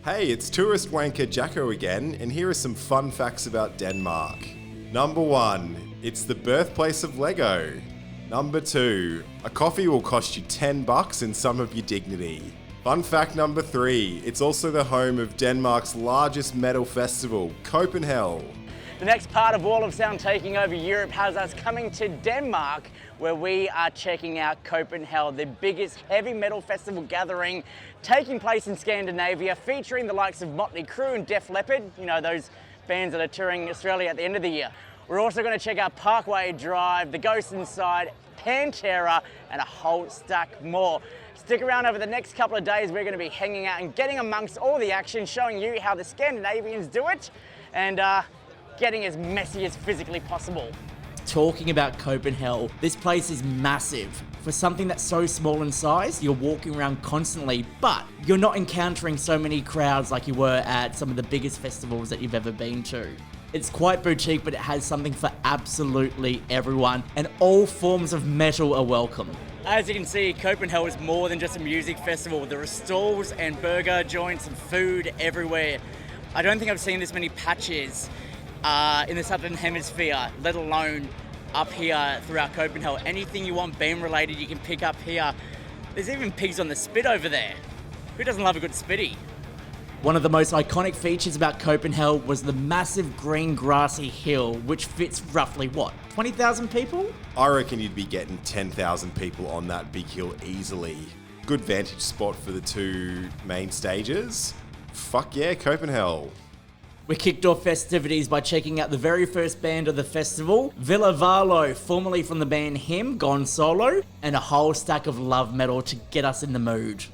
Hey, it's tourist wanker Jacko again, and here are some fun facts about Denmark. Number 1, it's the birthplace of Lego. Number 2, a coffee will cost you $10 and some of your dignity. Fun fact number 3, it's also the home of Denmark's largest metal festival, Copenhell. The next part of Wall of Sound taking over Europe has us coming to Denmark, where we are checking out Copenhell, the biggest heavy metal festival gathering taking place in Scandinavia, featuring the likes of Motley Crue and Leppard, you know, those bands that are touring Australia at the end of the year. We're also going to check out Parkway Drive, The Ghost Inside, Pantera, and a whole stack more. Stick around over the next couple of days. We're going to be hanging out and getting amongst all the action, showing you how the Scandinavians do it, and getting as messy as physically possible. Talking about Copenhagen, this place is massive. For something that's so small in size, you're walking around constantly, but you're not encountering so many crowds like you were at some of the biggest festivals that you've ever been to. It's quite boutique, but it has something for absolutely everyone, and all forms of metal are welcome. As you can see, Copenhagen is more than just a music festival. There are stalls and burger joints and food everywhere. I don't think I've seen this many patches in the Southern Hemisphere, let alone up here throughout Copenhagen. Anything you want band related, you can pick up here. There's even pigs on the spit over there. Who doesn't love a good spitty? One of the most iconic features about Copenhagen was the massive green grassy hill, which fits roughly, 20,000 people? I reckon you'd be getting 10,000 people on that big hill easily. Good vantage spot for the 2 main stages. Fuck yeah, Copenhagen. We kicked off festivities by checking out the very first band of the festival, Ville Valo, formerly from the band Him, gone solo, and a whole stack of love metal to get us in the mood.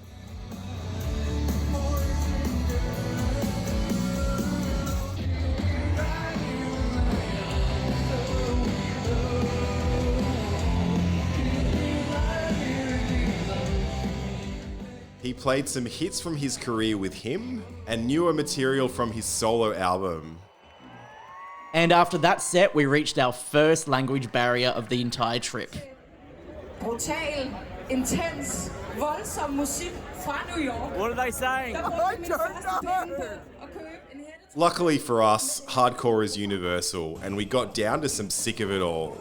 He played some hits from his career with Him and newer material from his solo album. And after that set, we reached our first language barrier of the entire trip. Brutal, intens, voldsom musik fra New York. What are they saying? Luckily for us, hardcore is universal, and we got down to some sick of it all.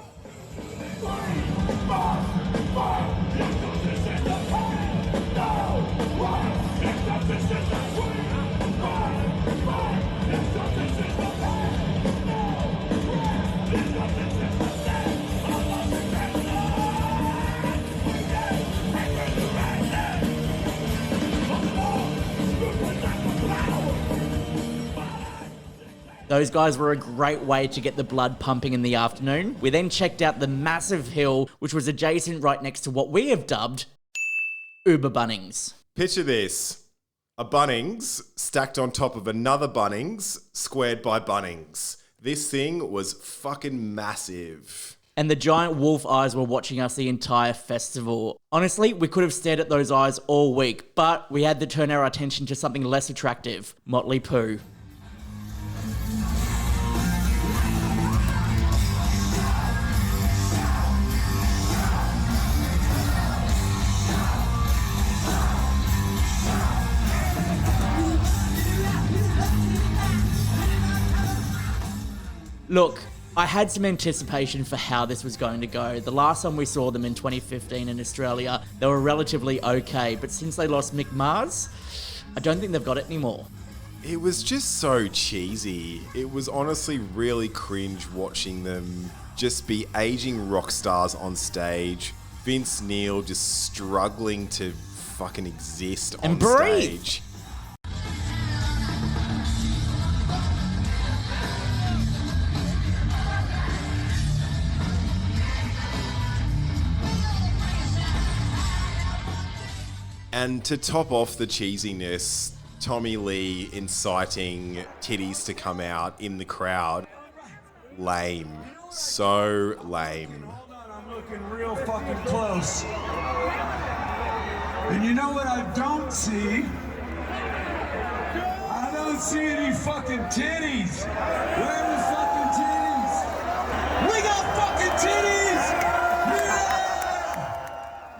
Those guys were a great way to get the blood pumping in the afternoon. We then checked out the massive hill, which was adjacent right next to what we have dubbed Uber Bunnings. Picture this. A Bunnings stacked on top of another Bunnings squared by Bunnings. This thing was fucking massive. And the giant wolf eyes were watching us the entire festival. Honestly, we could have stared at those eyes all week, but we had to turn our attention to something less attractive, Motley Crue. Look, I had some anticipation for how this was going to go. The last time we saw them in 2015 in Australia, they were relatively okay, but since they lost Mick Mars, I don't think they've got it anymore. It was just so cheesy. It was honestly really cringe watching them just be aging rock stars on stage. Vince Neil just struggling to fucking exist on breathe. stage. And to top off the cheesiness, Tommy Lee inciting titties to come out in the crowd. Lame. So lame. I'm looking real fucking close. And you know what I don't see? I don't see any fucking titties. Where are the fucking titties? We got fucking titties!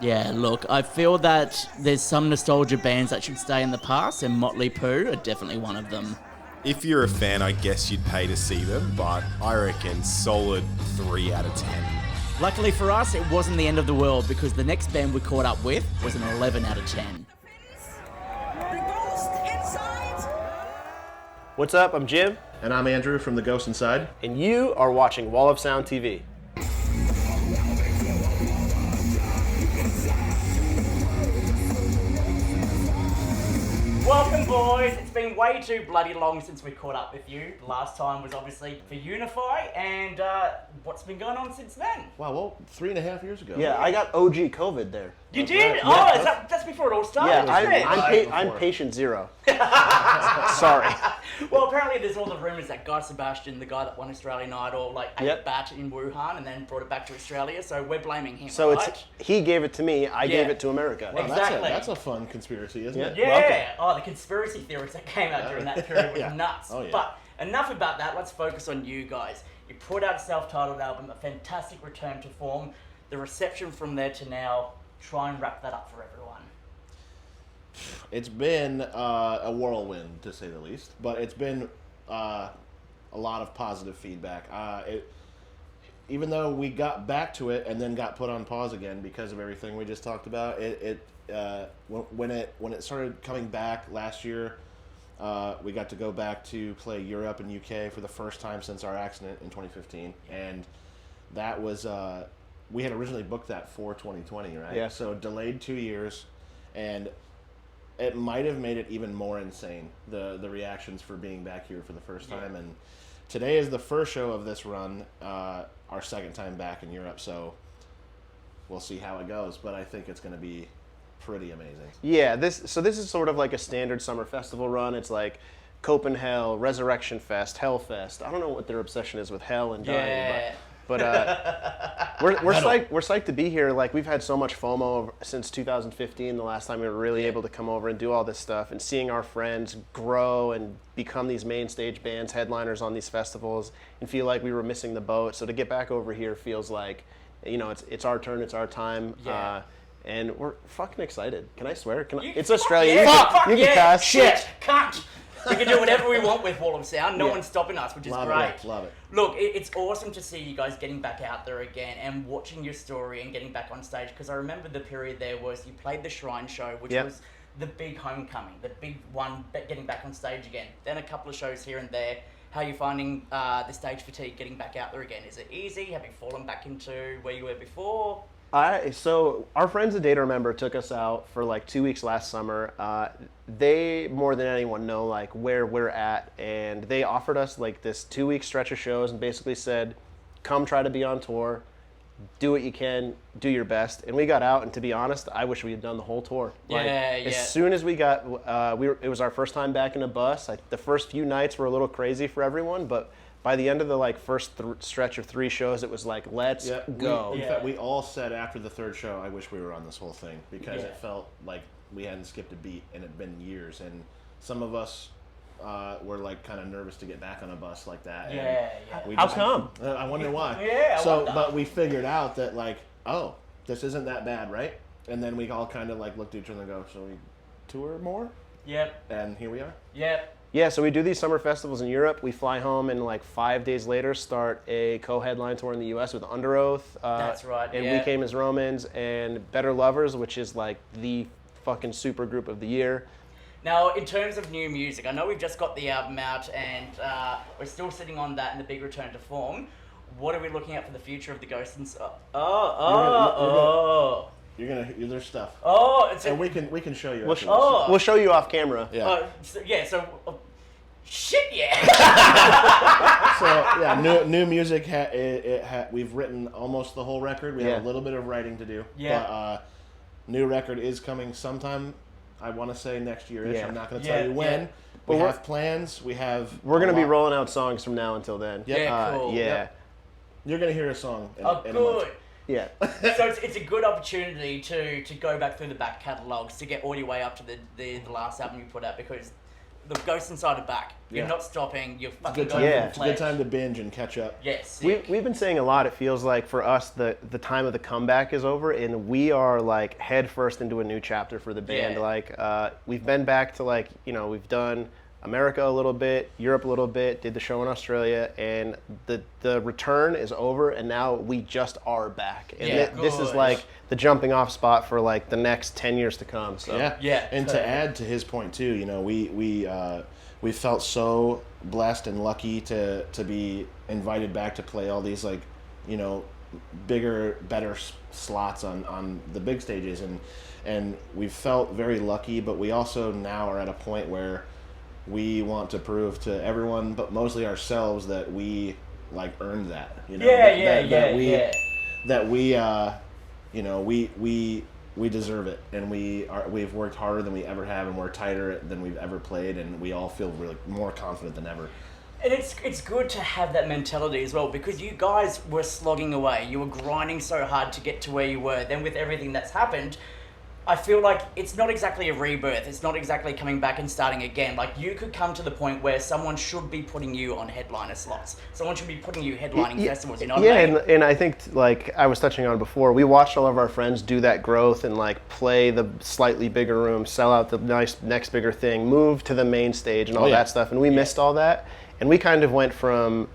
Yeah! Yeah, look, I feel that there's some nostalgia bands that should stay in the past, and Motley Crue are definitely one of them. If you're a fan, I guess you'd pay to see them, but I reckon solid 3 out of 10. Luckily for us, it wasn't the end of the world because the next band we caught up with was an 11 out of 10. The ghost inside. What's up? I'm Jim, And I'm Andrew from The Ghost Inside. and you are watching Wall of Sound TV. Welcome, boys. It's been way too bloody long since we caught up with you. The last time was obviously for Unify, and what's been going on since then? Wow, well, 3.5 years ago. Yeah, I got OG COVID there. You did? Oh, that's before it all started, Yeah, isn't it? I'm patient 0. Sorry. Well, apparently there's all the rumours that Guy Sebastian, the guy that won Australian Idol, ate Yep. bat in Wuhan and then brought it back to Australia, so we're blaming him, So right? he gave it to me, I Yeah. gave it to America. Wow, Exactly. that's a fun conspiracy, isn't it? Yeah. Welcome. Oh, the conspiracy theories that came out during that period was Yeah. nuts. Oh, yeah. But enough about that. Let's focus on you guys. You put out a self-titled album, a fantastic return to form. The reception from there to now. Try and wrap that up for everyone. It's been a whirlwind, to say the least, but it's been a lot of positive feedback. Even though we got back to it and then got put on pause again because of everything we just talked about, when it started coming back last year, we got to go back to play Europe and UK for the first time since our accident in 2015, and that was we had originally booked that for 2020, right? Yeah. So delayed 2 years, and it might have made it even more insane, the reactions for being back here for the first time. And today is the first show of this run, our second time back in Europe, so we'll see how it goes, but I think it's going to be pretty amazing. Yeah, this is sort of like a standard summer festival run. It's like Copenhell, Resurrection Fest, Hellfest. I don't know what their obsession is with hell and dying, Yeah. but we're psyched to be here. Like, we've had so much FOMO since 2015, the last time we were really able to come over and do all this stuff, and seeing our friends grow and become these main stage bands, headliners on these festivals, and feel like we were missing the boat. So to get back over here feels like, it's our turn, it's our time. Yeah. And we're fucking excited. Can I swear? You- It's fuck Australia. yeah, You can cuss. Shit, cunt. We can do whatever we want with Wall of Sound. No Yeah. one's stopping us, which is Love great. it, love it. Look, it's awesome to see you guys getting back out there again and watching your story and getting back on stage. Because I remember the period there was you played the Shrine show, which Yep. was the big homecoming, the big one, getting back on stage again. Then a couple of shows here and there. How are you finding the stage fatigue getting back out there again? Is it easy? Have you fallen back into where you were before? So our friends at Data Remember took us out for like 2 weeks last summer. They more than anyone know like where we're at, and they offered us like this 2-week stretch of shows and basically said, come try to be on tour, do what you can, do your best. And we got out, and to be honest, I wish we had done the whole tour. Like, Yeah. As soon as we got, it was our first time back in a bus. The first few nights were a little crazy for everyone, but by the end of the first stretch of 3 shows, it was like, let's go. In fact, we all said after the third show, I wish we were on this whole thing, because Yeah. it felt like we hadn't skipped a beat and it had been years. And some of us were like kind of nervous to get back on a bus like that. And Yeah. we How just- come? I wonder why. Yeah, I So, wonder. but we figured out that oh, this isn't that bad, right? And then we all kind of looked at each other and go, so we tour more? Yep. And here we are. Yep. Yeah, so we do these summer festivals in Europe. We fly home and 5 days later start a co-headline tour in the U.S. with Under Oath. That's right, And yeah. We Came as Romans and Better Lovers, which is the fucking super group of the year. Now, in terms of new music, I know we've just got the album out and we're still sitting on that in the big return to form. What are we looking at for the future of the Ghost Inside? You're gonna hear their stuff. It's And we can show you. We'll, after this. we'll show you off camera. Yeah. shit, yeah. So yeah, new music. We've written almost the whole record. We have a little bit of writing to do. Yeah. But new record is coming sometime. I want to say next year-ish. Yeah. I'm not going to tell you when. Yeah. We But have plans. We're going to be rolling out songs from now until then. Yeah, cool. Yeah. Yep. You're going to hear a song in, Oh, in a month. good. Yeah. So it's a good opportunity to go back through the back catalogues to get all your way up to the last album you put out, because the Ghost Inside are back. You're Yeah. not stopping. You're fucking Good going time, full Yeah. it's a good fledged. time to binge and catch up. Yes. We've been saying a lot. It feels like for us the time of the comeback is over, and we are like head first into a new chapter for the band. Yeah. Like we've been back to like we've done America a little bit, Europe a little bit, did the show in Australia, and the return is over, and now we just are back. And Yeah, this is good. like the jumping off spot for like the next 10 years to come. So Yeah, And totally. to add to his point too, we felt so blessed and lucky to be invited back to play all these like, bigger, better slots on the big stages, and we felt very lucky. But we also now are at a point where we want to prove to everyone, but mostly ourselves, that we like earned that. We deserve it, and we've worked harder than we ever have, and we're tighter than we've ever played, and we all feel really more confident than ever. And it's good to have that mentality as well, because you guys were slogging away. You were grinding so hard to get to where you were. Then with everything that's happened, I feel like it's not exactly a rebirth. It's not exactly coming back and starting again. Like, you could come to the point where someone should be putting you on headliner slots. Someone should be putting you headlining festivals, you know what I mean? and I think, like I was touching on before, we watched all of our friends do that growth and like play the slightly bigger room, sell out the nice next bigger thing, move to the main stage and all that stuff, and we missed all that. And we kind of went from,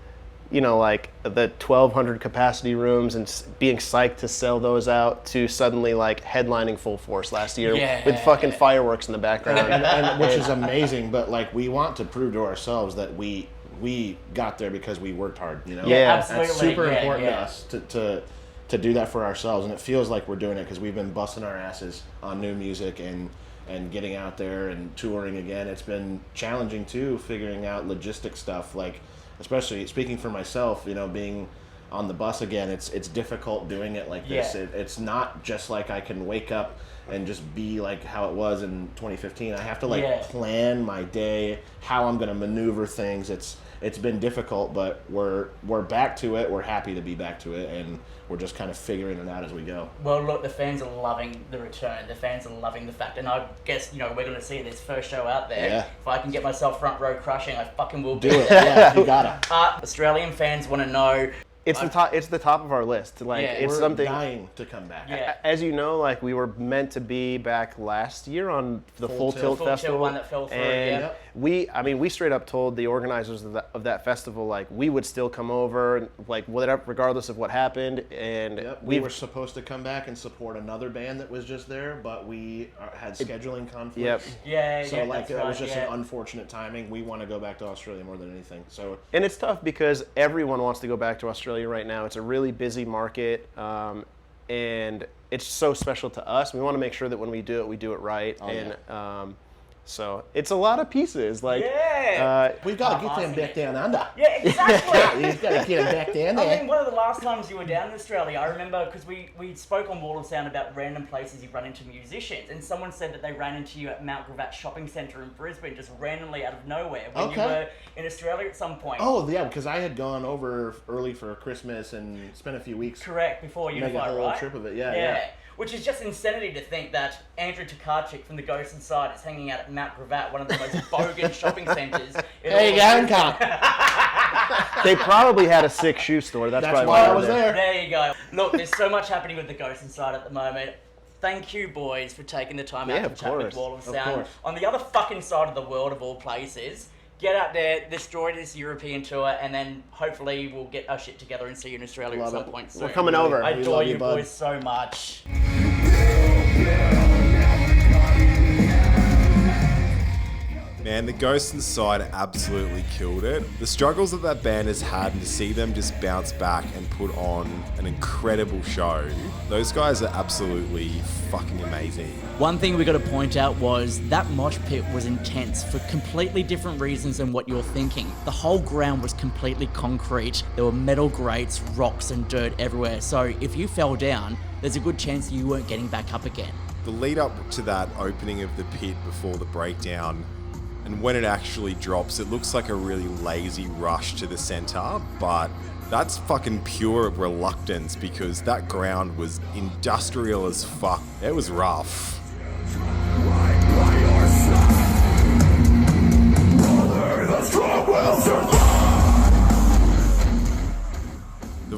like the 1,200 capacity rooms and being psyched to sell those out to suddenly like headlining full force last year with fucking fireworks in the background. and which is amazing, but like we want to prove to ourselves that we got there because we worked hard, Yeah, absolutely. That's super Yeah, important yeah. to us to do that for ourselves, and it feels like we're doing it because we've been busting our asses on new music and getting out there and touring again. It's been challenging too, figuring out logistic stuff, like especially speaking for myself, being on the bus again, it's difficult doing it like this. Yeah. It's not just like I can wake up and just be like how it was in 2015. I have to plan my day, how I'm going to maneuver things. It's been difficult, but we're back to it. We're happy to be back to it, and we're just kind of figuring it out as we go. Well, look, the fans are loving the return. The fans are loving the fact, and I guess, we're going to see this first show out there. Yeah. If I can get myself front row crushing, I fucking will Do it. Yeah, you gotta. Australian fans want to know. It's the top. It's the top of our list. Like it's We're something. dying to come back. Yeah. As you know, like we were meant to be back last year on the Full Tilt Full Tilt Festival, one that fell through, and yeah. we straight up told the organizers of that festival like we would still come over, like whatever, regardless of what happened, and Yep, we were supposed to come back and support another band that was just there, but we had scheduling conflicts. Yep. Yeah, So that's that was right, just yeah. an unfortunate timing. We want to go back to Australia more than anything. So And it's tough because everyone wants to go back to Australia right now. It's a really busy market, and it's so special to us. We want to make sure that when we do it right. So it's a lot of pieces. Like, we've got to get them back down under. Yeah, exactly. You've got to get them back down I there. mean, one of the last times you were down in Australia, I remember, because we spoke on Wall of Sound about random places you run into musicians, and someone said that they ran into you at Mount Gravatt Shopping Centre in Brisbane, just randomly out of nowhere, when you were in Australia at some point. Oh, yeah, because I had gone over early for Christmas and spent a few weeks. Correct, before Make Unify, a whole right? trip of it, yeah. Which is just insanity to think that Andrew Tokarczyk from the Ghost Inside is hanging out at Mount Gravatt, one of the most bogan shopping centres. There you go, cunt. they probably had a sick shoe store. That's probably why why I we're was there. There you go. Look, there's so much happening with the Ghost Inside at the moment. Thank you, boys, for taking the time out Yeah, to of chat with course. Wall of Of Sound. course. On the other fucking side of the world, of all places, get out there, destroy this European tour, and then hopefully we'll get our shit together and see you in Australia Love at some it. point soon. We're coming over. I We adore love you you, bud. boys so much. Man, the Ghost Inside absolutely killed it. The struggles that band has had, and to see them just bounce back and put on an incredible show, those guys are absolutely fucking amazing. One thing we got to point out was that mosh pit was intense for completely different reasons than what you're thinking. The whole ground was completely concrete. There were metal grates, rocks and dirt everywhere. So if you fell down, there's a good chance you weren't getting back up again. The lead up to that opening of the pit before the breakdown, and when it actually drops, it looks like a really lazy rush to the center, but that's fucking pure reluctance because that ground was industrial as fuck. It was rough. Right by your side.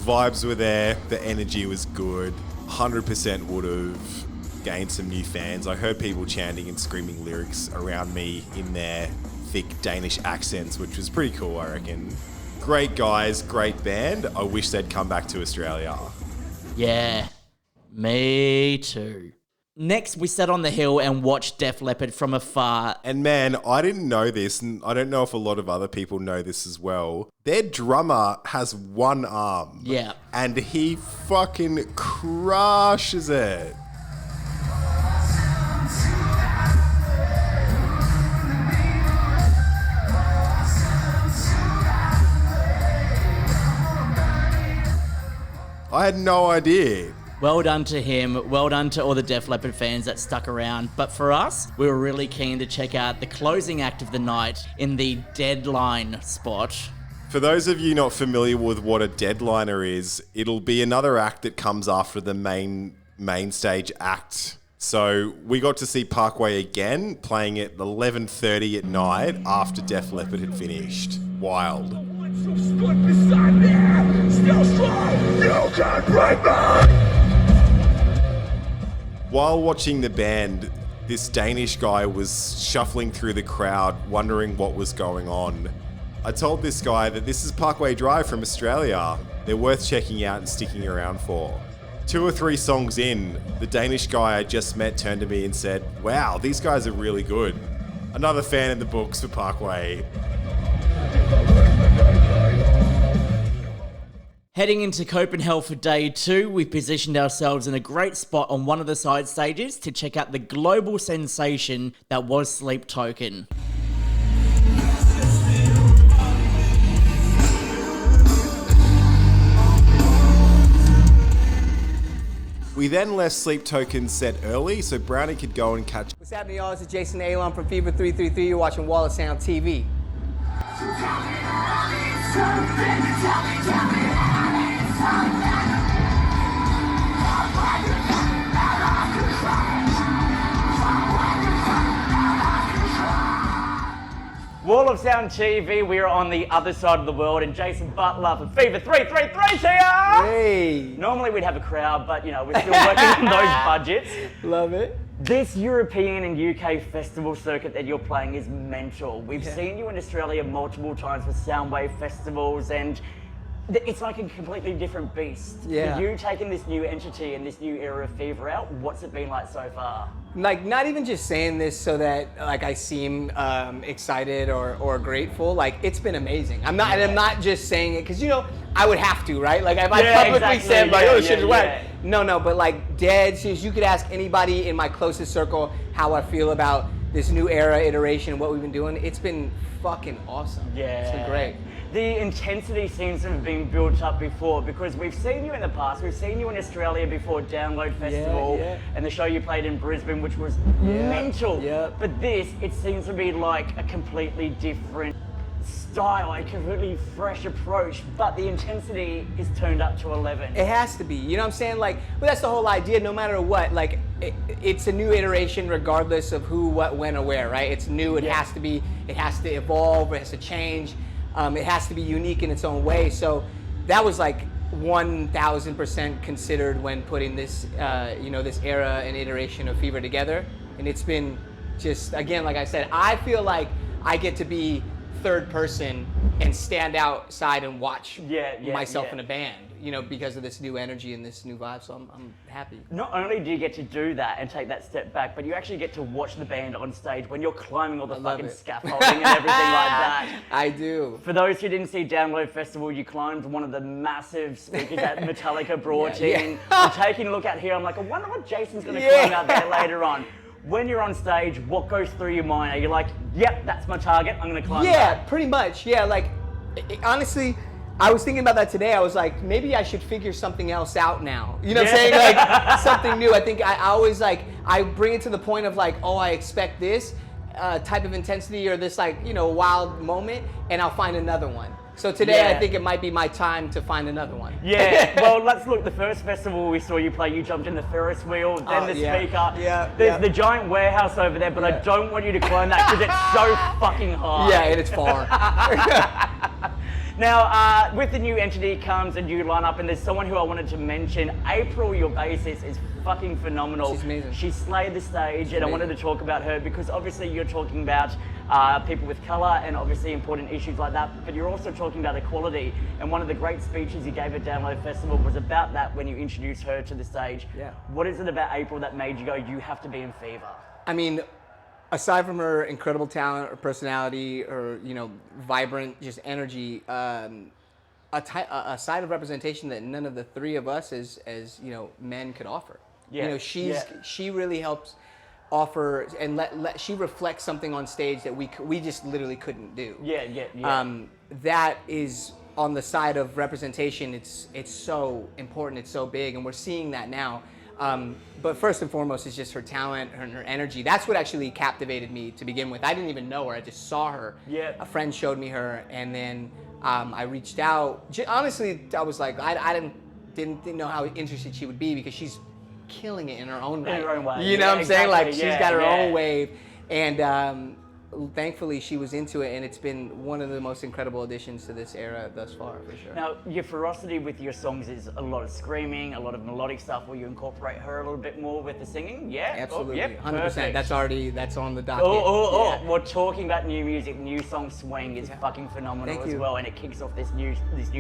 vibes were there, the energy was good. 100% would have gained some new fans. I heard people chanting and screaming lyrics around me in their thick Danish accents, which was pretty cool, I reckon. Great guys, great band. I wish they'd come back to Australia. Yeah, me too. Next, we sat on the hill and watched Def Leppard from afar. And man, I didn't know this, and I don't know if a lot of other people know this as well. Their drummer has one arm. Yeah. And he fucking crushes it. I had no idea. Well done to him. Well done to all the Def Leppard fans that stuck around. But for us, we were really keen to check out the closing act of the night in the Deadline spot. For those of you not familiar with what a deadliner is, it'll be another act that comes after the main stage act. So we got to see Parkway again, playing at 11:30 at night after Def Leppard had finished. Wild. Stood beside me, still strong, you can't break me. While watching the band, this Danish guy was shuffling through the crowd, wondering what was going on. I told this guy that this is Parkway Drive from Australia. They're worth checking out and sticking around for. 2 or 3 songs in, the Danish guy I just met turned to me and said, "Wow, these guys are really good." Another fan in the books for Parkway. Heading into Copenhagen for day 2, we positioned ourselves in a great spot on one of the side stages to check out the global sensation that was Sleep Token. We then left Sleep Token set early so Browny could go and catch. What's happening, y'all? This is Jason Alon from Fever 333. You're watching Wall of Sound TV. Wall of Sound TV, we are on the other side of the world, and Jason Butler from Fever 333 here! Hey! Normally we'd have a crowd, but you know, we're still working on those budgets. Love it. This European and UK festival circuit that you're playing is mental. We've seen you in Australia multiple times for Soundwave festivals, and it's like a completely different beast. Yeah. For you taking this new entity and this new era of Fever out, what's it been like so far? Like, not even just saying this so that like I seem excited or grateful. Like, it's been amazing. I'm not just saying it because, you know, I would have to, right? Like, if I publicly said like, oh, shit's wet. No, but like dead serious. You could ask anybody in my closest circle how I feel about this new era, iteration, what we've been doing. It's been fucking awesome. Yeah. It's been great. The intensity seems to have been built up before, because we've seen you in the past. We've seen you in Australia before Download Festival and the show you played in Brisbane, which was mental. Yeah. But this, it seems to be like a completely different style, a completely fresh approach, but the intensity is turned up to 11. It has to be, you know what I'm saying? Like, well, that's the whole idea, no matter what, like, it's a new iteration regardless of who, what, when, or where, right? It's new, it has to be, it has to evolve, it has to change, it has to be unique in its own way. So that was like 1000% considered when putting this, you know, this era and iteration of Fever together. And it's been just, again, like I said, I feel like I get to be third person and stand outside and watch myself in a band, you know, because of this new energy and this new vibe. So I'm happy. Not only do you get to do that and take that step back, but you actually get to watch the band on stage when you're climbing all the fucking scaffolding and everything like that. I do. For those who didn't see Download Festival, you climbed one of the massive speakers that Metallica brought in. I'm taking a look out here, I'm like, I wonder what Jason's going to climb out there later on. When you're on stage, what goes through your mind? Are you like, yep, that's my target, I'm gonna climb that? Pretty much, like, honestly, I was thinking about that today. I was like, maybe I should figure something else out now. You know what I'm saying? Like, something new. I think I always, like, I bring it to the point of like, oh, I expect this type of intensity or this, like, you know, wild moment, and I'll find another one. So today, I think it might be my time to find another one. Yeah, well, let's look. The first festival we saw you play, you jumped in the Ferris wheel, then the speaker. There's the giant warehouse over there, but I don't want you to climb that because it's so fucking high. Yeah, and it's far. Now, with the new entity comes a new lineup, and there's someone who I wanted to mention. April, your bassist, is fucking phenomenal. She's amazing. She slayed the stage, and I wanted to talk about her because obviously you're talking about people with colour and obviously important issues like that, but you're also talking about equality. And one of the great speeches you gave at Download Festival was about that when you introduced her to the stage. Yeah. What is it about April that made you go, you have to be in Fever? I mean, aside from her incredible talent or personality or, you know, vibrant just energy, a side of representation that none of the three of us as you know, men could offer. Yeah. You know, she really helps offer and she reflects something on stage that we just literally couldn't do. Yeah. That is on the side of representation. It's so important. It's so big, and we're seeing that now. But first and foremost, it's just her talent and her energy. That's what actually captivated me to begin with. I didn't even know her. I just saw her. Yeah. A friend showed me her, and then I reached out. Honestly, I was like, I didn't know how interested she would be because she's killing it in her own right. In her own way. You know what I'm saying? Like, she's got her own wave. And thankfully, she was into it, and it's been one of the most incredible additions to this era thus far, for sure. Now, your ferocity with your songs is a lot of screaming, a lot of melodic stuff where you incorporate her a little bit more with the singing, yeah? Absolutely, Yep, 100%. perfect. That's on the docket. Yeah. We're talking about new music. New song Swing is fucking phenomenal Thank as you. well, and it kicks off this new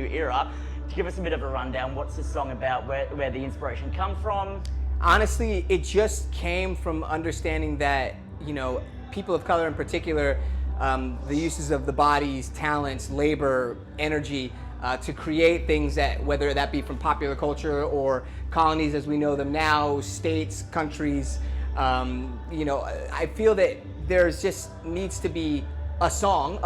era. To give us a bit of a rundown, what's the song about? Where the inspiration come from? Honestly, it just came from understanding that, you know, people of color in particular, the uses of the bodies, talents, labor, energy, to create things that, whether that be from popular culture or colonies as we know them now, states, countries, you know, I feel that there's just needs to be a song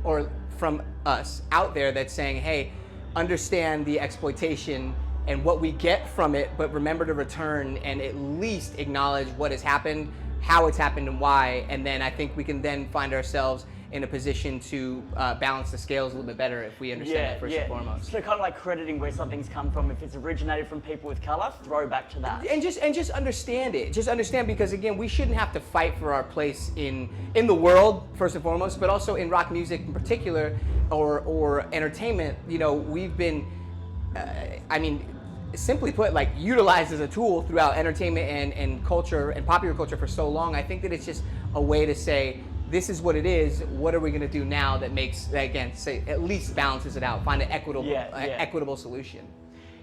or from us out there that's saying, hey, understand the exploitation and what we get from it, but remember to return and at least acknowledge what has happened, how it's happened, and why. And then I think we can then find ourselves in a position to balance the scales a little bit better if we understand that first and foremost. So kind of like crediting where something's come from. If it's originated from people with color, throw back to that. And just understand it. Just understand, because again, we shouldn't have to fight for our place in the world first and foremost, but also in rock music in particular, or entertainment. You know, we've been, I mean, simply put, like, utilized as a tool throughout entertainment and culture and popular culture for so long. I think that it's just a way to say, this is what it is. What are we going to do now that makes, again, say, at least balances it out, find an equitable solution.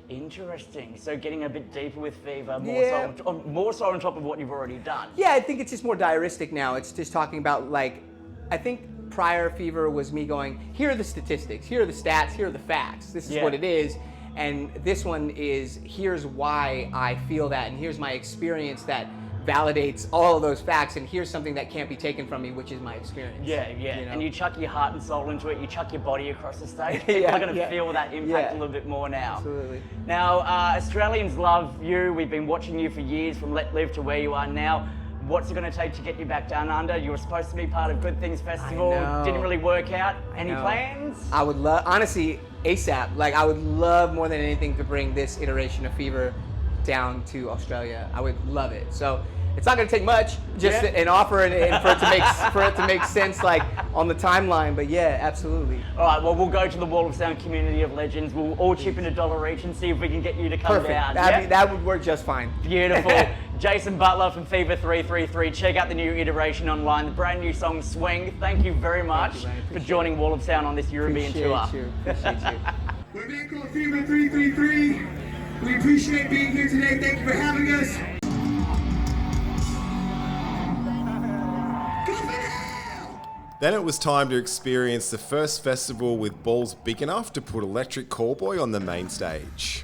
Interesting. So getting a bit deeper with Fever, Yeah. more so on top of what you've already done. Yeah, I think it's just more diaristic now. It's just talking about, like, I think prior Fever was me going, here are the statistics, here are the stats, here are the facts. This is what it is. And this one is, here's why I feel that, and here's my experience that validates all of those facts, and here's something that can't be taken from me, which is my experience. Yeah. You know? And you chuck your heart and soul into it, you chuck your body across the stage, people are going to feel that impact a little bit more now. Absolutely. Now, Australians love you. We've been watching you for years, from Let Live to where you are now. What's it going to take to get you back down under? You were supposed to be part of Good Things Festival. I know. Didn't really work out. Any know. plans? I would love, honestly, ASAP. Like, I would love more than anything to bring this iteration of Fever down to Australia. I would love it. So it's not going to take much, just an offer and for it to make sense, like, on the timeline. But yeah, absolutely. All right. Well, we'll go to the Wall of Sound community of legends. We'll all chip in $1 each and see if we can get you to come Perfect. down. That would work just fine. Beautiful. Jason Butler from Fever 333. Check out the new iteration online, the brand new song Swing. Thank you very much for joining Wall of Sound on this European tour. Appreciate you. We're Nick on Fever 333. We appreciate being here today. Thank you for having us. Then it was time to experience the first festival with balls big enough to put electric Callboy on the main stage.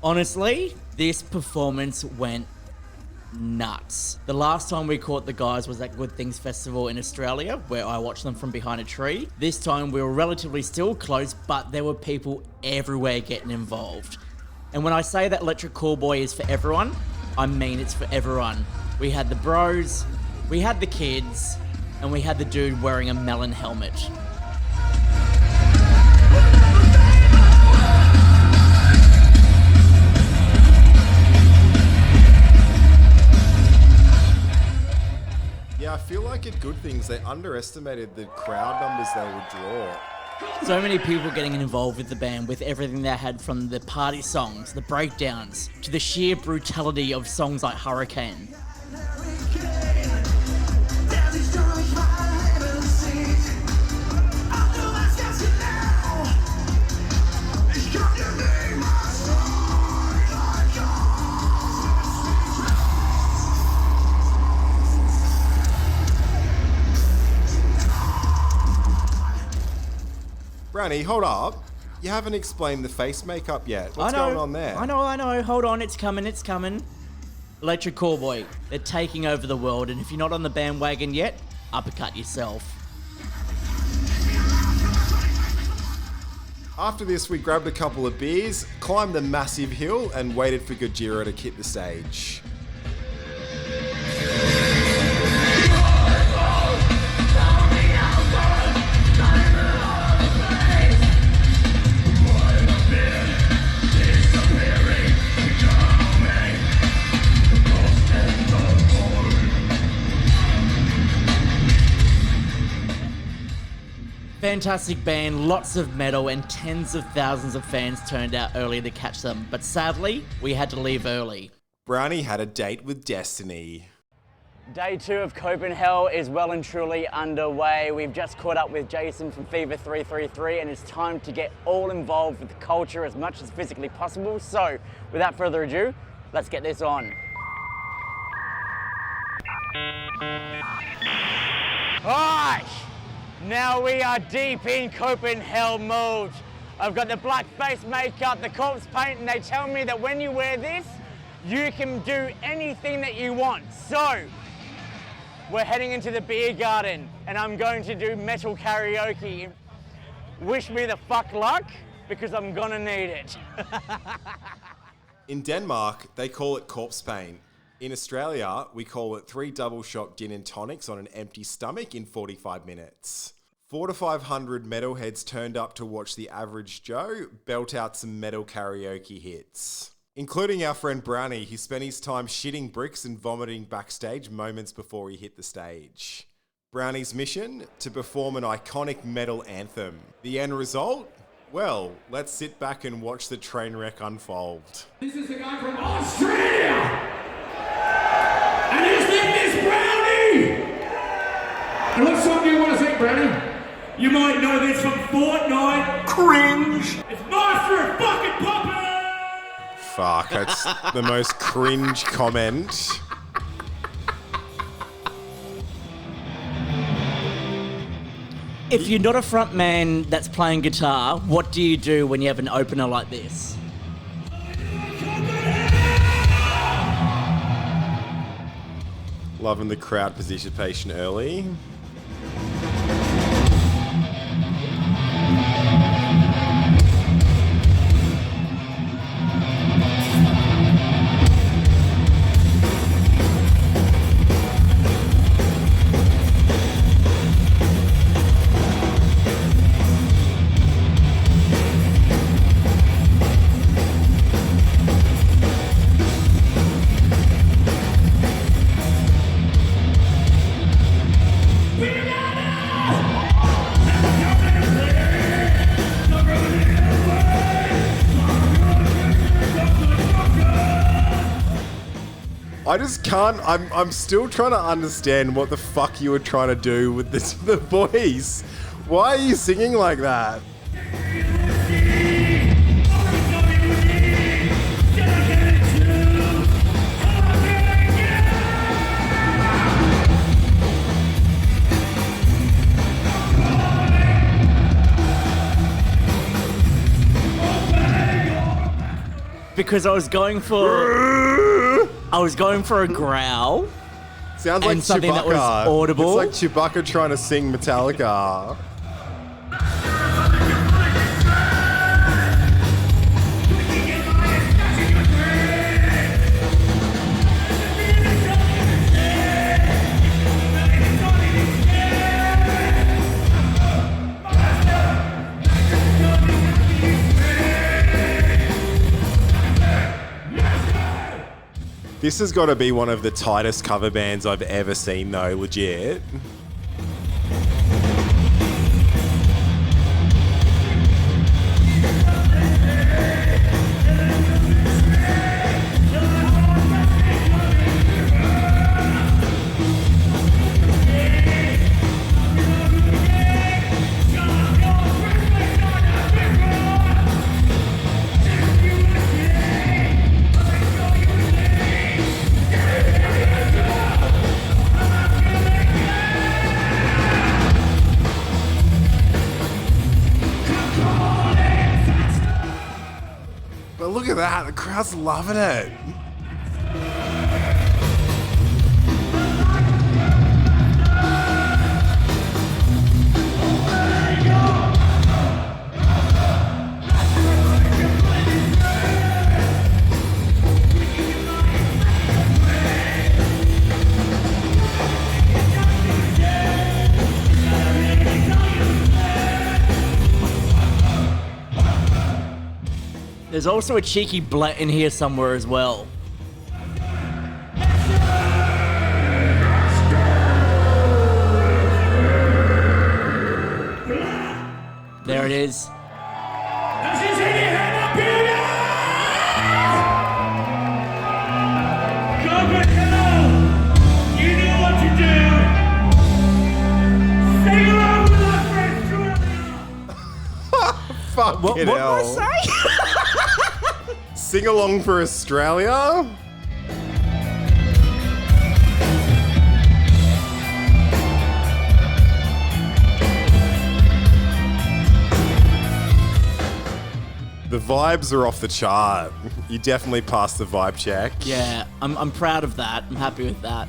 Honestly, this performance went nuts. The last time we caught the guys was at Good Things Festival in Australia, where I watched them from behind a tree. This time we were relatively still close, but there were people everywhere getting involved. And when I say that Electric Callboy is for everyone, I mean it's for everyone. We had the bros, we had the kids, and we had the dude wearing a melon helmet. Yeah, I feel like at Good Things, they underestimated the crowd numbers they would draw. So many people getting involved with the band, with everything they had, from the party songs, the breakdowns, to the sheer brutality of songs like Hurricane. Browny, hold up. You haven't explained the face makeup yet. What's going on there? I know. Hold on, it's coming. Electric Callboy, they're taking over the world, and if you're not on the bandwagon yet, uppercut yourself. After this, we grabbed a couple of beers, climbed a massive hill, and waited for Gojira to hit the stage. Fantastic band, lots of metal, and tens of thousands of fans turned out early to catch them, but sadly, we had to leave early. Browny had a date with destiny. Day 2 of Copenhell is well and truly underway. We've just caught up with Jason from Fever 333, and it's time to get all involved with the culture as much as physically possible. So, without further ado, let's get this on. Alright, now we are deep in Copenhell mode. I've got the black face makeup, the corpse paint, and they tell me that when you wear this, you can do anything that you want. So, we're heading into the beer garden, and I'm going to do metal karaoke. Wish me the fuck luck, because I'm gonna need it. In Denmark, they call it corpse paint. In Australia, we call it 3 double-shot gin and tonics on an empty stomach in 45 minutes. 400 to 500 metalheads turned up to watch the average Joe belt out some metal karaoke hits. Including our friend Browny, he spent his time shitting bricks and vomiting backstage moments before he hit the stage. Browny's mission? To perform an iconic metal anthem. The end result? Well, let's sit back and watch the train wreck unfold. This is a guy from Australia! And his name is Browny! And what song do you want to sing, Browny? You might know this from Fortnite. Cringe! It's Master of Fucking Puppet! Fuck, that's the most cringe comment. If you're not a front man that's playing guitar, what do you do when you have an opener like this? Loving the crowd participation early. I just can't, I'm still trying to understand what the fuck you were trying to do with this, the voice. Why are you singing like that? because I was going for a growl. Sounds like and something Chewbacca. that was audible. It's like Chewbacca trying to sing Metallica. This has got to be one of the tightest cover bands I've ever seen, though, legit. But look at that, the crowd's loving it. There's also a cheeky blat in here somewhere as well. There it is. Copenhell, you know what to do. Sing along with our friend Julia. Fucking What did hell. I say? Sing along for Australia? The vibes are off the chart. You definitely passed the vibe check. Yeah, I'm proud of that. I'm happy with that.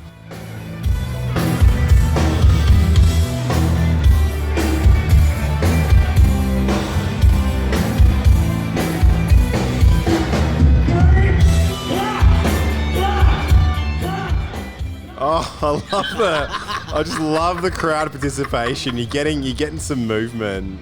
Oh, I love that. I just love the crowd participation. You're getting some movement.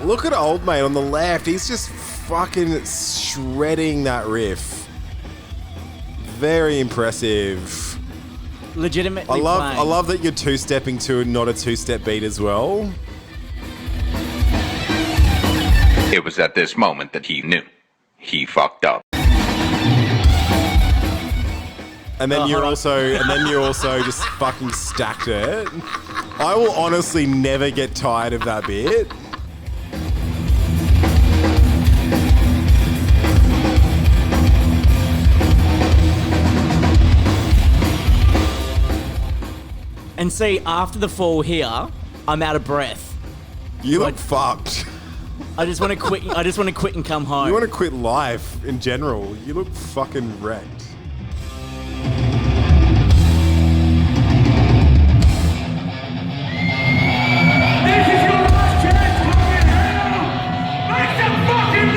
Look at old mate on the left. He's just fucking shredding that riff. Very impressive. Legitimately I playing. love that you're two-stepping to not a two-step beat as well. It was at this moment that he knew. He fucked up. And then you're also just fucking stacked it. I will honestly never get tired of that bit. And see, after the fall here, I'm out of breath. You look fucked. I just want to quit. I just want to quit and come home. You want to quit life in general. You look fucking wrecked. This is your last chance, Copenhell! Make some fucking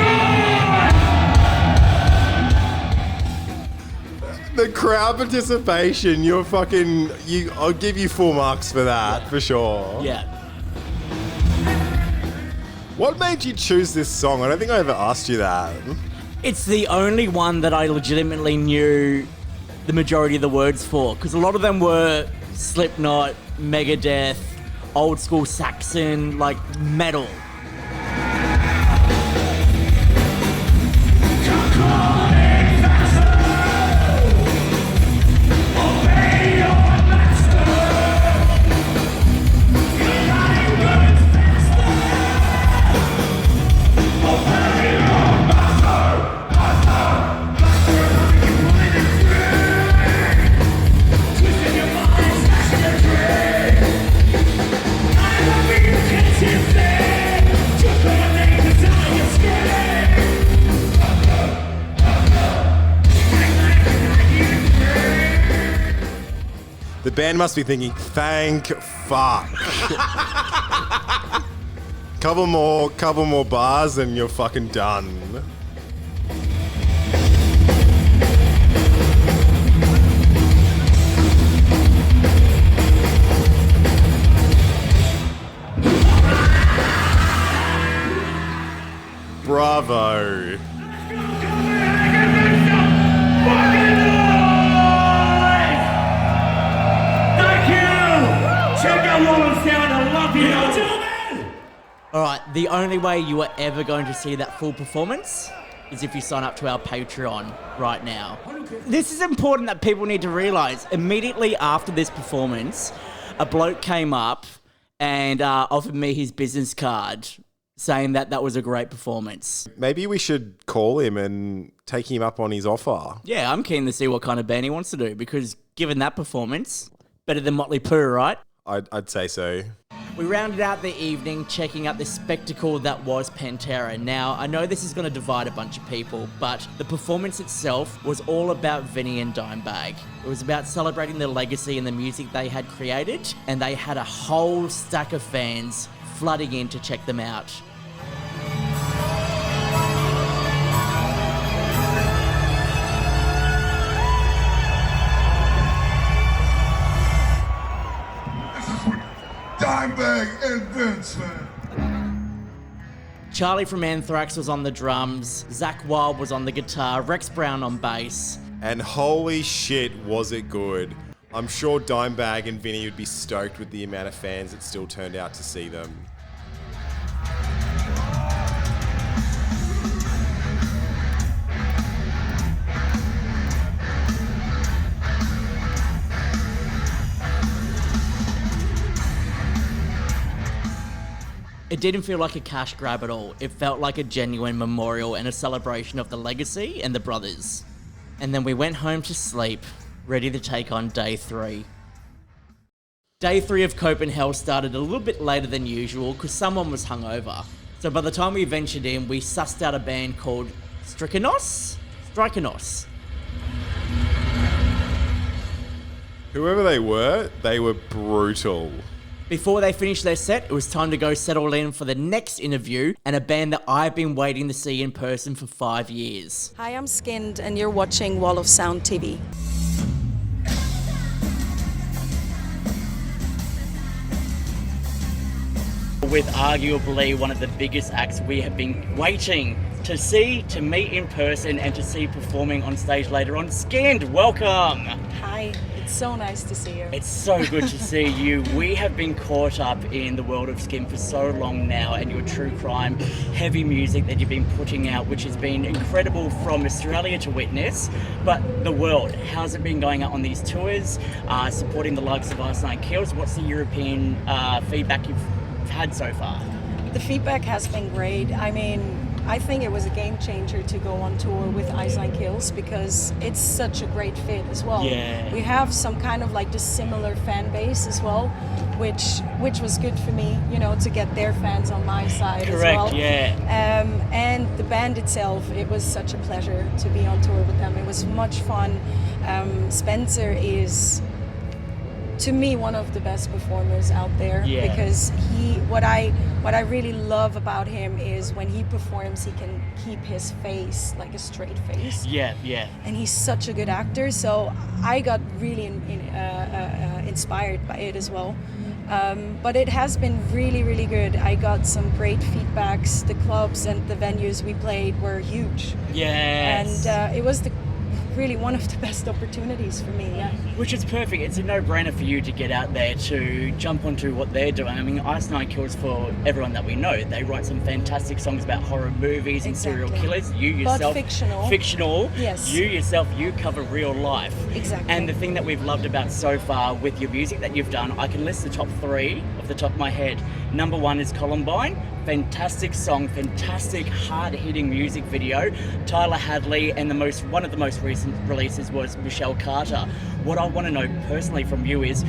noise! The crowd participation, I'll give you 4 marks for that, for sure. Yeah. What made you choose this song? I don't think I ever asked you that. It's the only one that I legitimately knew the majority of the words for, because a lot of them were Slipknot, Megadeth, old school Saxon, like metal. The band must be thinking, thank fuck. couple more bars and you're fucking done. Bravo. Alright, the only way you are ever going to see that full performance is if you sign up to our Patreon right now. This is important that people need to realise. Immediately after this performance, a bloke came up and offered me his business card, saying that that was a great performance. Maybe we should call him and take him up on his offer. Yeah, I'm keen to see what kind of band he wants to do, because given that performance, better than Motley Crue, right? I'd say so. We rounded out the evening checking out the spectacle that was Pantera. Now, I know this is going to divide a bunch of people, but the performance itself was all about Vinny and Dimebag. It was about celebrating their legacy and the music they had created, and they had a whole stack of fans flooding in to check them out. Dimebag and Vince, man. Charlie from Anthrax was on the drums, Zach Wilde was on the guitar, Rex Brown on bass. And holy shit, was it good. I'm sure Dimebag and Vinny would be stoked with the amount of fans that still turned out to see them. It didn't feel like a cash grab at all. It felt like a genuine memorial and a celebration of the legacy and the brothers. And then we went home to sleep, ready to take on day 3. Day 3 of Copenhell started a little bit later than usual because someone was hungover. So by the time we ventured in, we sussed out a band called Strychnos? Whoever they were brutal. Before they finished their set, it was time to go settle in for the next interview and a band that I've been waiting to see in person for 5 years. Hi, I'm SKYND and you're watching Wall of Sound TV. With arguably one of the biggest acts we have been waiting to see, to meet in person and to see performing on stage later on. SKYND, welcome! Hi, it's so nice to see you. It's so good to see you. We have been caught up in the world of SKYND for so long now, and your true crime, heavy music that you've been putting out, which has been incredible from Australia to witness, but the world. How's it been going out on these tours, supporting the likes of Ice Nine Kills? What's the European feedback you've had so far? The feedback has been great. I mean, I think it was a game changer to go on tour with Ice Nine Kills because it's such a great fit as well. Yeah. We have some kind of like dissimilar fan base as well, which was good for me, you know, to get their fans on my side as well. Correct, yeah. And the band itself, it was such a pleasure to be on tour with them. It was much fun. Spencer is to me, one of the best performers out there. Yeah. Because what I really love about him is when he performs, he can keep his face like a straight face. Yeah, yeah. And he's such a good actor, so I got really inspired by it as well. But it has been really, really good. I got some great feedbacks. The clubs and the venues we played were huge. Yes. And it was really one of the best opportunities for me, yeah. Which is perfect. It's a no-brainer for you to get out there to jump onto what they're doing. I mean, Ice Nine Kills, for everyone that we know, they write some fantastic songs about horror movies and serial killers. You yourself, but fictional. Fictional. Yes. You yourself, you cover real life. Exactly. And the thing that we've loved about so far with your music that you've done, I can list the top 3 off the top of my head. Number 1 is Columbine. Fantastic song, fantastic hard-hitting music video. Tyler Hadley, and one of the most recent releases was Michelle Carter. What I want to know personally from you is,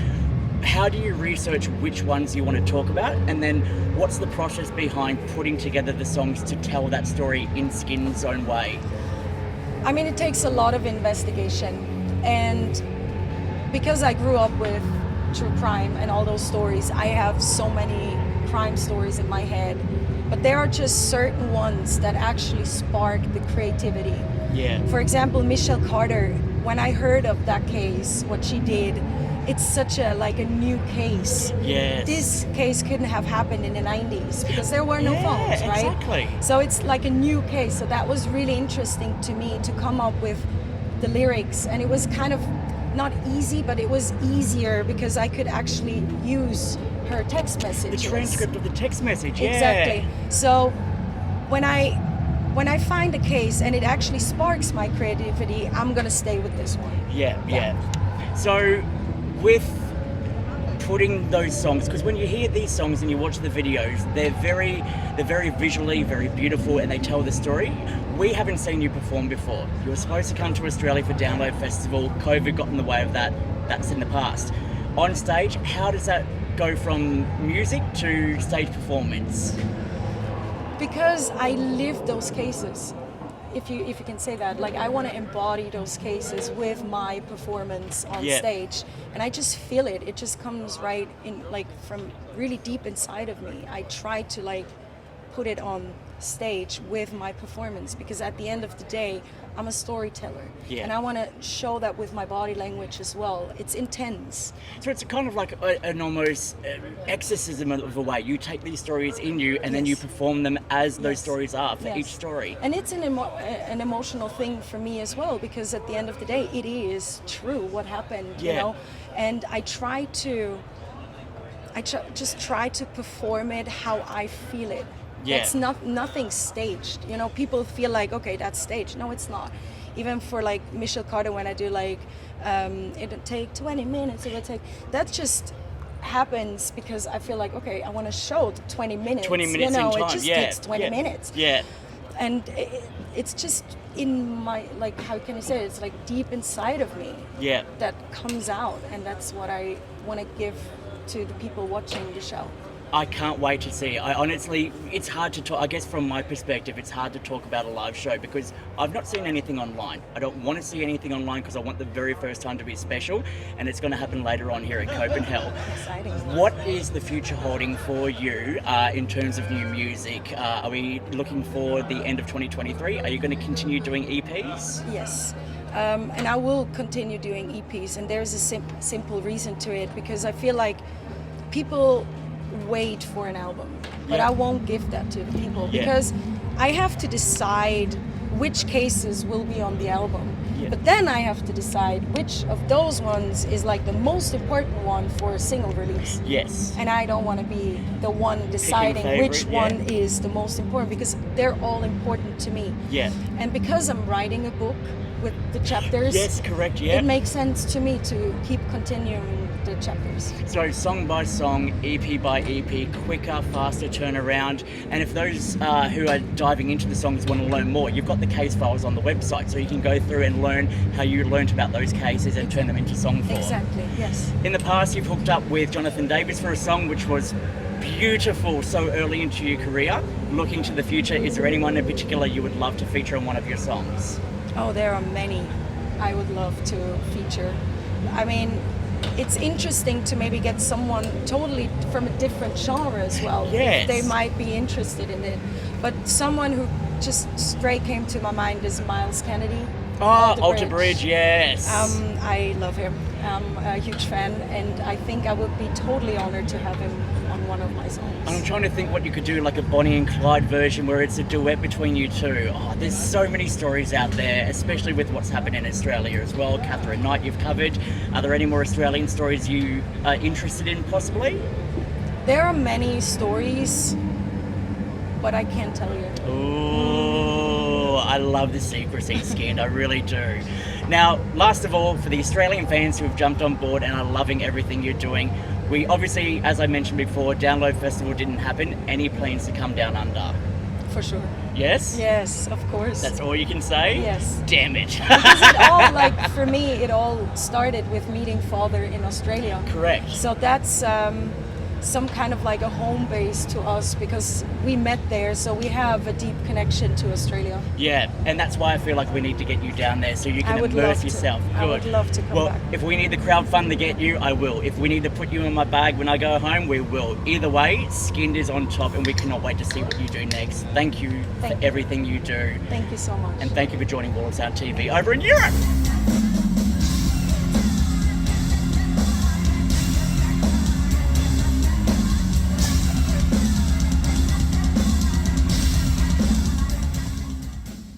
how do you research which ones you want to talk about, and then what's the process behind putting together the songs to tell that story in SKYND's own way? I mean, it takes a lot of investigation, and because I grew up with true crime and all those stories, I have so many crime stories in my head, but there are just certain ones that actually spark the creativity. Yeah. For example, Michelle Carter, when I heard of that case, what she did, it's such a new case. Yes. This case couldn't have happened in the 90s because there were no phones, right? Exactly. So it's like a new case. So that was really interesting to me to come up with the lyrics, and it was kind of not easy, but it was easier because I could actually use her text messages. The transcript of the text message, yeah. Exactly. So when I find a case and it actually sparks my creativity, I'm gonna stay with this one. Yeah. So with putting those songs, because when you hear these songs and you watch the videos, they're very visually very beautiful, and they tell the story. We haven't seen you perform before. You were supposed to come to Australia for Download Festival. COVID got in the way of that. That's in the past. On stage, how does that go from music to stage performance? Because I live those cases, if you can say that. Like, I want to embody those cases with my performance on stage, and I just feel it. It just comes right in, like, from really deep inside of me. I try to put it on stage with my performance, because at the end of the day, I'm a storyteller, and I want to show that with my body language as well. It's intense. So it's kind of like an almost exorcism of a way. You take these stories in you, and then you perform them as those stories are for each story. And it's an emotional thing for me as well, because at the end of the day, it is true what happened, you know. And I just try to perform it how I feel it. Yeah. It's nothing staged. You know, people feel like, okay, that's staged. No, it's not. Even for Michelle Carter, when I do it'll take 20 minutes, that just happens because I feel like, okay, I want to show the 20 minutes. 20 minutes in time. It just takes 20 minutes. Yeah. And it's just in my, how can I say it? It's deep inside of me. Yeah. That comes out, and that's what I want to give to the people watching the show. I can't wait to see. I honestly, it's hard to talk, I guess from my perspective, it's hard to talk about a live show because I've not seen anything online. I don't want to see anything online because I want the very first time to be special, and it's going to happen later on here at Copenhell. Exciting. What is the future holding for you in terms of new music? Are we looking for the end of 2023? Are you going to continue doing EPs? Yes. And I will continue doing EPs, and there's a simple reason to it, because I feel like people wait for an album, but I won't give that to the people because I have to decide which cases will be on the album, but then I have to decide which of those ones is the most important one for a single release. Yes. And I don't want to be the one deciding which one is the most important, because they're all important to me. Yeah. And because I'm writing a book with the chapters, yes, correct, yeah, it makes sense to me to keep continuing the chapters. So song by song, EP by EP, quicker, faster turnaround. And if those who are diving into the songs want to learn more, you've got the case files on the website, so you can go through and learn how you learned about those cases and turn them into song form. Exactly, yes. In the past, you've hooked up with Jonathan Davis for a song which was beautiful so early into your career. Looking to the future, is there anyone in particular you would love to feature on one of your songs? Oh, there are many I would love to feature. I mean, it's interesting to maybe get someone totally from a different genre as well. Yes. They might be interested in it. But someone who just straight came to my mind is Miles Kennedy. Alter Bridge, yes. I love him. I'm a huge fan, and I think I would be totally honored to have him on one of my songs. I'm trying to think what you could do, like a Bonnie and Clyde version where it's a duet between you two. Oh, there's so many stories out there, especially with what's happened in Australia as well. Catherine Knight you've covered. Are there any more Australian stories you are interested in, possibly? There are many stories, but I can't tell you. Ooh, I love the secrecy, SKYND, I really do. Now, last of all, for the Australian fans who have jumped on board and are loving everything you're doing, we obviously, as I mentioned before, Download Festival didn't happen. Any plans to come down under? For sure. Yes? Yes, of course. That's all you can say? Yes. Damn it. Because it all, like, for me, it all started with meeting Father in Australia. Correct. So that's some kind of like a home base to us because we met there, so we have a deep connection to Australia. Yeah, and that's why I feel like we need to get you down there so you can immerse yourself. I would love to come well, back. If we need the crowd fund to get you, I will. If we need to put you in my bag when I go home, we will. Either way, SKYND is on top and we cannot wait to see what you do next. Thank you for everything you do. Thank you so much. And thank you for joining Wall of Sound TV over in Europe.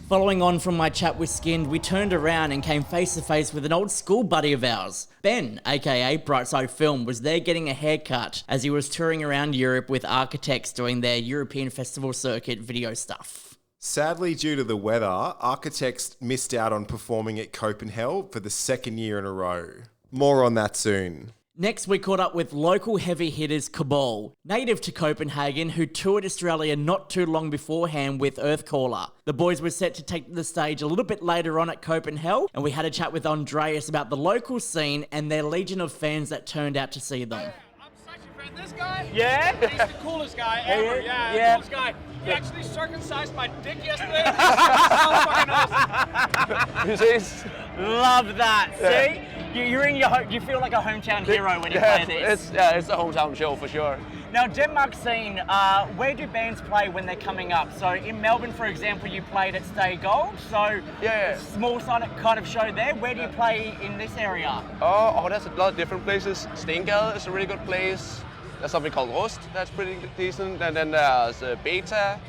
Following on from my chat with SKYND, we turned around and came face to face with an old school buddy of ours. Ben, aka Brightside Film, was there getting a haircut as he was touring around Europe with Architects doing their European festival circuit video stuff. Sadly, due to the weather, Architects missed out on performing at Copenhell for the second year in a row. More on that soon. Next, we caught up with local heavy hitters CABAL, native to Copenhagen, who toured Australia not too long beforehand with Earthcaller. The boys were set to take the stage a little bit later on at Copenhell, and we had a chat with Andreas about the local scene and their legion of fans that turned out to see them. I'm such a fan. This guy? Yeah? He's the coolest guy ever. Yeah. Coolest guy. He actually circumcised my dick yesterday. So fucking awesome. Love that. See? You're in you feel like a hometown hero when you play this. It's a hometown show for sure. Now, Denmark scene, where do bands play when they're coming up? So in Melbourne, for example, you played at Stay Gold, so small kind of show there. Where do you play in this area? Oh, there's a lot of different places. Stengade is a really good place. There's something called Rust that's pretty decent, and then there's Beta.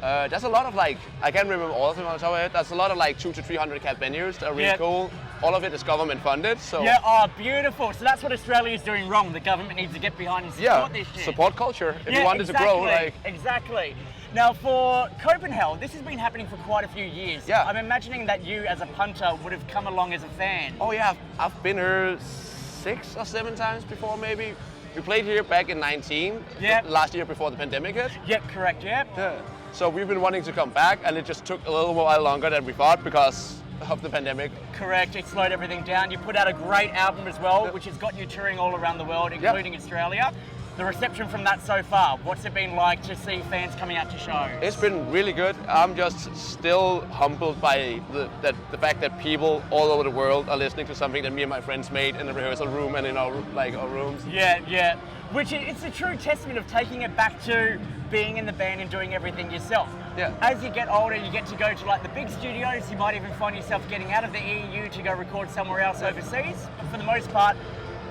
There's a lot of I can't remember all of them on the top of my head. There's a lot of 200 to 300 cap venues that are really cool. All of it is government funded, so... Yeah, oh, beautiful. So that's what Australia is doing wrong. The government needs to get behind and support this shit. Support culture. If you want it to grow, Exactly. Now, for Copenhagen, this has been happening for quite a few years. Yeah. I'm imagining that you, as a punter, would have come along as a fan. Oh, yeah. I've been here 6 or 7 times before, maybe. We played here back in 19, last year before the pandemic hit. Yep, correct, yep. Yeah. So we've been wanting to come back, and it just took a little while longer than we thought because of the pandemic. Correct, it slowed everything down. You put out a great album as well, which has got you touring all around the world, including Australia. The reception from that so far, what's it been like to see fans coming out to shows? It's been really good. I'm just still humbled by the fact that people all over the world are listening to something that me and my friends made in the rehearsal room and in our rooms. Yeah. Which it's a true testament of taking it back to being in the band and doing everything yourself. Yeah. As you get older, you get to go to the big studios. You might even find yourself getting out of the EU to go record somewhere else overseas. But for the most part,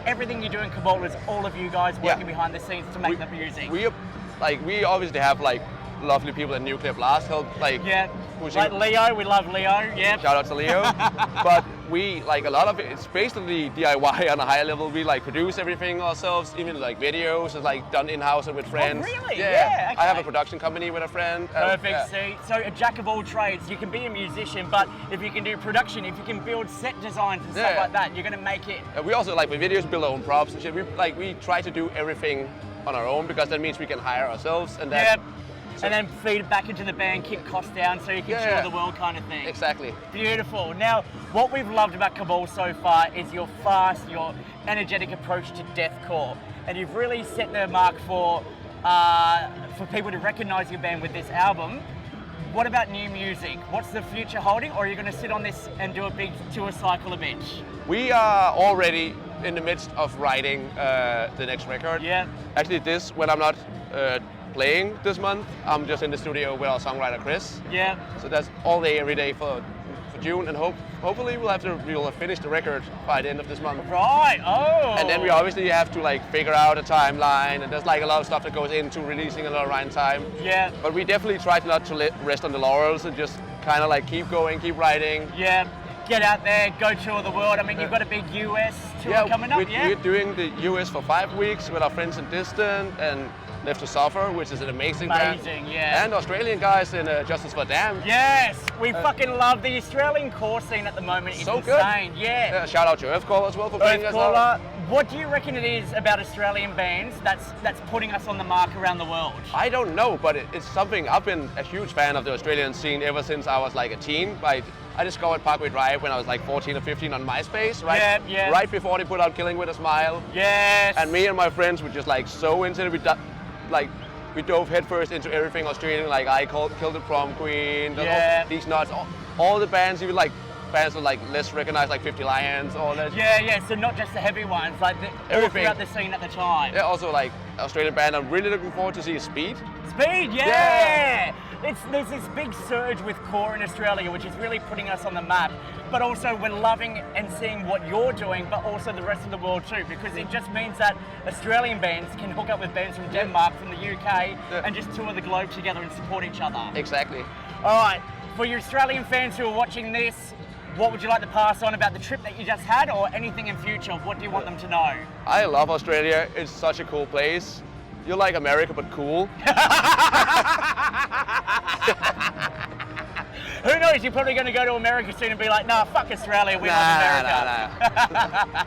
everything you do in CABAL is all of you guys working behind the scenes to make the music. We obviously have lovely people at Nuclear Blast help pushing. Like Leo, we love Leo. Yeah. Shout out to Leo. But we a lot of it's basically DIY on a higher level. We produce everything ourselves, even videos is done in house and with friends. Oh, really? Yeah. Okay. I have a production company with a friend. Perfect. See, so a jack of all trades. You can be a musician, but if you can do production, if you can build set designs and stuff like that, you're gonna make it. We also with videos build our own props and shit. We try to do everything on our own because that means we can hire ourselves and that. And then feed it back into the band, kick costs down so you can tour the world kind of thing. Exactly. Beautiful. Now, what we've loved about CABAL so far is your fast, your energetic approach to deathcore. And you've really set the mark for people to recognise your band with this album. what about new music? What's the future holding, or are you going to sit on this and do a big tour cycle of it? We are already in the midst of writing the next record. Yeah. Actually, when I'm not playing this month, I'm just in the studio with our songwriter Chris. Yeah. So that's all day, every day for June, and hopefully we'll have finished the record by the end of this month. Right. Oh. And then we obviously have to like figure out a timeline, and there's like a lot of stuff that goes into releasing a lot of writing time. Yeah. But we definitely try not to rest on the laurels and just kind of like keep going, keep writing. Yeah. Get out there, go tour the world. I mean, you've got a big US tour coming up, We're doing the US for 5 weeks with our friends in Distant and Left to Suffer, which is an amazing band. Yeah. And Australian guys in Justice for Damned. Yes, we fucking love the Australian core scene at the moment. It's so insane. Good. Yeah. Shout out to Earthcaller as well for bringing us out. What do you reckon it is about Australian bands that's putting us on the mark around the world? I don't know, but it's something. I've been a huge fan of the Australian scene ever since I was like a teen. I discovered Parkway Drive when I was like 14 or 15 on MySpace, right? Yeah. Right before they put out Killing with a Smile. Yes. And me and my friends were just like so into it. We dove headfirst into everything Australian, like Killed the Prom Queen, These Nuts, all the bands, even like bands that like less recognized, like 50 Lions, all that. Yeah, so not just the heavy ones, like all throughout the scene at the time. Yeah, also like Australian band I'm really looking forward to see is Speed. Speed, yeah! There's this big surge with core in Australia, which is really putting us on the map. But also we're loving and seeing what you're doing, but also the rest of the world too, because it just means that Australian bands can hook up with bands from Denmark, from the UK, and just tour the globe together and support each other. Exactly. All right, for your Australian fans who are watching this, what would you like to pass on about the trip that you just had, or anything in future? What do you want them to know? I love Australia. It's such a cool place. You're like America, but cool. Who knows? You're probably going to go to America soon and be like, nah, fuck Australia, we love America.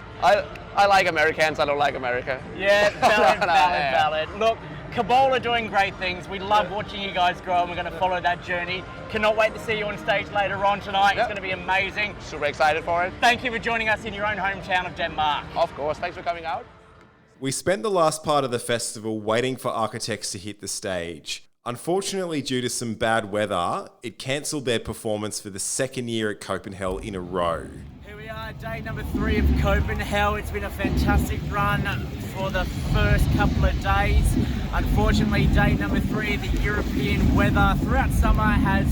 I like Americans, I don't like America. Yeah, valid. Look, CABAL are doing great things. We love watching you guys grow, and we're going to follow that journey. Cannot wait to see you on stage later on tonight. It's going to be amazing. Super excited for it. Thank you for joining us in your own hometown of Denmark. Of course, thanks for coming out. We spent the last part of the festival waiting for Architects to hit the stage. Unfortunately, due to some bad weather, it cancelled their performance for the second year at Copenhell in a row. Here we are, day number 3 of Copenhell. It's been a fantastic run for the first couple of days. Unfortunately, day number 3, the European weather throughout summer has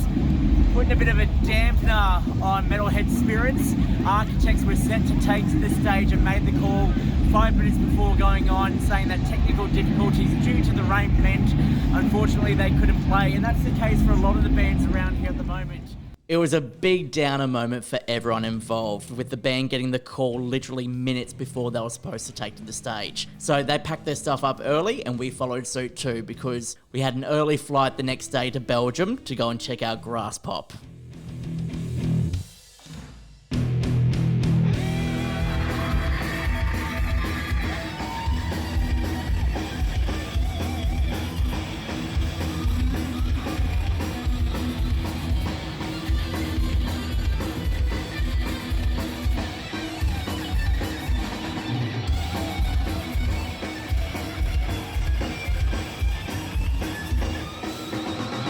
put a bit of a dampener on metalhead spirits. Architects were set to take to the stage and made the call 5 minutes before going on, saying that technical difficulties due to the rain meant unfortunately they couldn't play, and that's the case for a lot of the bands around here at the moment. It was a big downer moment for everyone involved, with the band getting the call literally minutes before they were supposed to take to the stage. So they packed their stuff up early, and we followed suit too, because we had an early flight the next day to Belgium to go and check out Grass Pop.